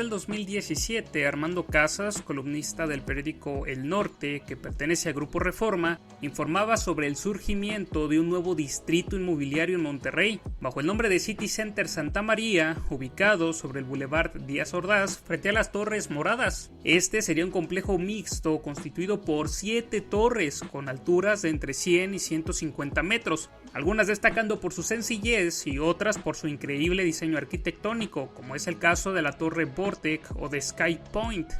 del 2017, Armando Casas, columnista del periódico El Norte, que pertenece a Grupo Reforma, informaba sobre el surgimiento de un nuevo distrito inmobiliario en Monterrey, bajo el nombre de City Center Santa María, ubicado sobre el Boulevard Díaz Ordaz, frente a las Torres Moradas. Este sería un complejo mixto constituido por 7 torres, con alturas de entre 100 y 150 metros, algunas destacando por su sencillez y otras por su increíble diseño arquitectónico, como es el caso de la Torre Vortec o de Sky Point.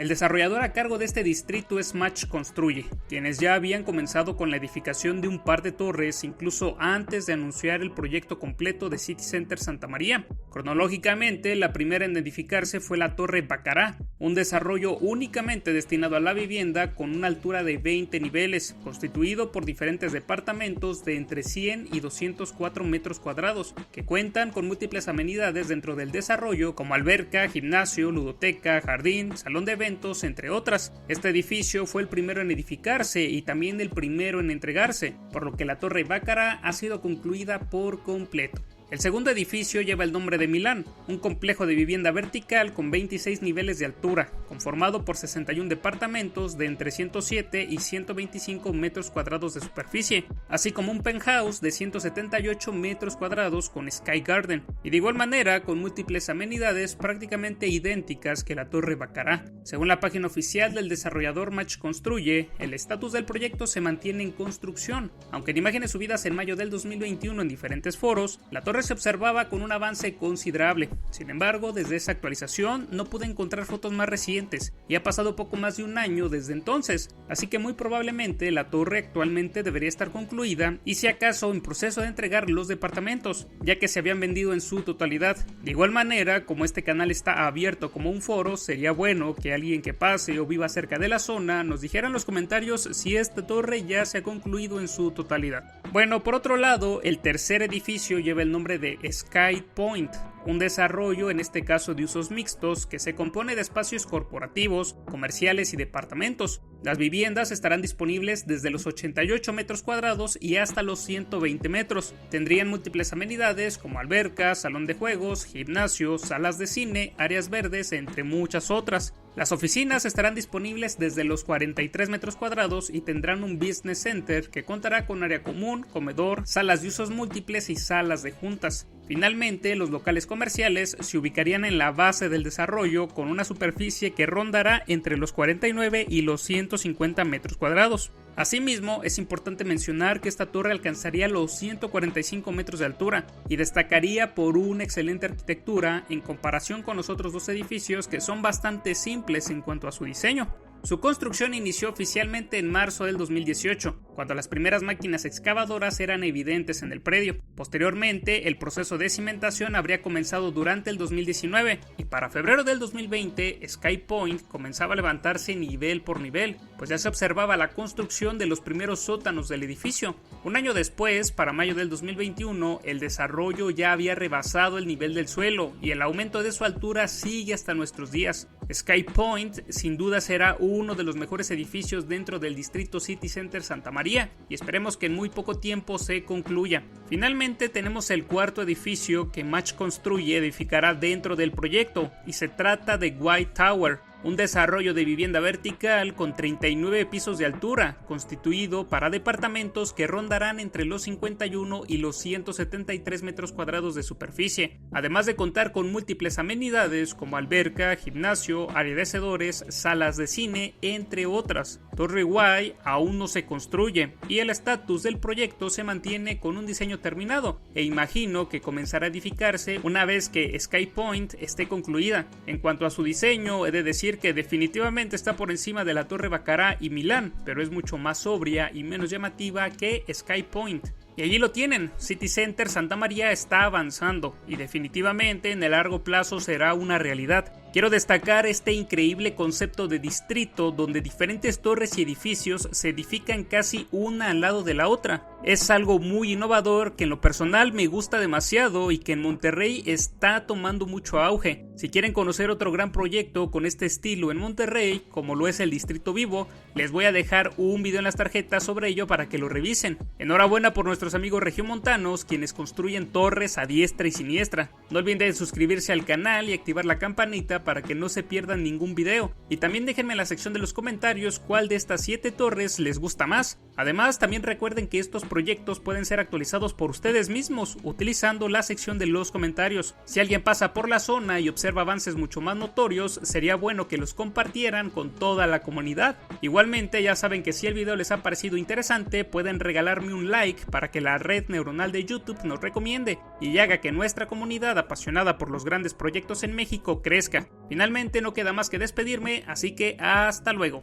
El desarrollador a cargo de este distrito es Match Construye, quienes ya habían comenzado con la edificación de un par de torres incluso antes de anunciar el proyecto completo de City Center Santa María. Cronológicamente, la primera en edificarse fue la Torre Bacará, un desarrollo únicamente destinado a la vivienda con una altura de 20 niveles, constituido por diferentes departamentos de entre 100 y 204 metros cuadrados, que cuentan con múltiples amenidades dentro del desarrollo como alberca, gimnasio, ludoteca, jardín, salón de eventos, entre otras. Este edificio fue el primero en edificarse y también el primero en entregarse, por lo que la Torre Bacará ha sido concluida por completo. El segundo edificio lleva el nombre de Milán, un complejo de vivienda vertical con 26 niveles de altura, conformado por 61 departamentos de entre 107 y 125 metros cuadrados de superficie, así como un penthouse de 178 metros cuadrados con Sky Garden, y de igual manera con múltiples amenidades prácticamente idénticas que la Torre Bacará. Según la página oficial del desarrollador Match Construye, el estatus del proyecto se mantiene en construcción, aunque en imágenes subidas en mayo del 2021 en diferentes foros, la torre se observaba con un avance considerable. Sin embargo, desde esa actualización no pude encontrar fotos más recientes y ha pasado poco más de un año desde entonces, así que muy probablemente la torre actualmente debería estar concluida y si acaso en proceso de entregar los departamentos, ya que se habían vendido en su totalidad. De igual manera, como este canal está abierto como un foro, sería bueno que alguien que pase o viva cerca de la zona nos dijera en los comentarios si esta torre ya se ha concluido en su totalidad. Bueno, por otro lado, el tercer edificio lleva el nombre de Sky Point, un desarrollo en este caso de usos mixtos que se compone de espacios corporativos, comerciales y departamentos. Las viviendas estarán disponibles desde los 88 metros cuadrados y hasta los 120 metros. Tendrían múltiples amenidades como albercas, salón de juegos, gimnasio, salas de cine, áreas verdes, entre muchas otras. Las oficinas estarán disponibles desde los 43 metros cuadrados y tendrán un business center que contará con área común, comedor, salas de usos múltiples y salas de juntas. Finalmente, los locales comerciales se ubicarían en la base del desarrollo con una superficie que rondará entre los 49 y los 150 metros cuadrados. Asimismo, es importante mencionar que esta torre alcanzaría los 145 metros de altura y destacaría por una excelente arquitectura en comparación con los otros dos edificios que son bastante simples en cuanto a su diseño. Su construcción inició oficialmente en marzo del 2018, cuando las primeras máquinas excavadoras eran evidentes en el predio. Posteriormente, el proceso de cimentación habría comenzado durante el 2019 y para febrero del 2020, Sky Point comenzaba a levantarse nivel por nivel, pues ya se observaba la construcción de los primeros sótanos del edificio. Un año después, para mayo del 2021, el desarrollo ya había rebasado el nivel del suelo y el aumento de su altura sigue hasta nuestros días. Sky Point sin duda será uno de los mejores edificios dentro del distrito City Center Santa María y esperemos que en muy poco tiempo se concluya. Finalmente tenemos el cuarto edificio que Match Construye edificará dentro del proyecto y se trata de White Tower, un desarrollo de vivienda vertical con 39 pisos de altura, constituido para departamentos que rondarán entre los 51 y los 173 metros cuadrados de superficie, además de contar con múltiples amenidades como alberca, gimnasio, área de hacedores, salas de cine, entre otras. Torre Y aún no se construye y el estatus del proyecto se mantiene con un diseño terminado e imagino que comenzará a edificarse una vez que Sky Point esté concluida. En cuanto a su diseño, he de decir que definitivamente está por encima de la Torre Bacará y Milán, pero es mucho más sobria y menos llamativa que Sky Point. Y allí lo tienen, City Center Santa María está avanzando y definitivamente en el largo plazo será una realidad. Quiero destacar este increíble concepto de distrito donde diferentes torres y edificios se edifican casi una al lado de la otra. Es algo muy innovador que en lo personal me gusta demasiado y que en Monterrey está tomando mucho auge. Si quieren conocer otro gran proyecto con este estilo en Monterrey, como lo es el Distrito Vivo, les voy a dejar un video en las tarjetas sobre ello para que lo revisen. Enhorabuena por nuestros amigos regiomontanos quienes construyen torres a diestra y siniestra. No olviden suscribirse al canal y activar la campanita campanita para que no se pierdan ningún video. Y también déjenme en la sección de los comentarios cuál de estas 7 torres les gusta más. Además, también recuerden que estos proyectos pueden ser actualizados por ustedes mismos utilizando la sección de los comentarios. Si alguien pasa por la zona y observa avances mucho más notorios, sería bueno que los compartieran con toda la comunidad. Igualmente, ya saben que si el video les ha parecido interesante, pueden regalarme un like para que la red neuronal de YouTube nos recomiende y haga que nuestra comunidad apasionada por los grandes proyectos en México crezca. Finalmente, no queda más que despedirme, así que hasta luego.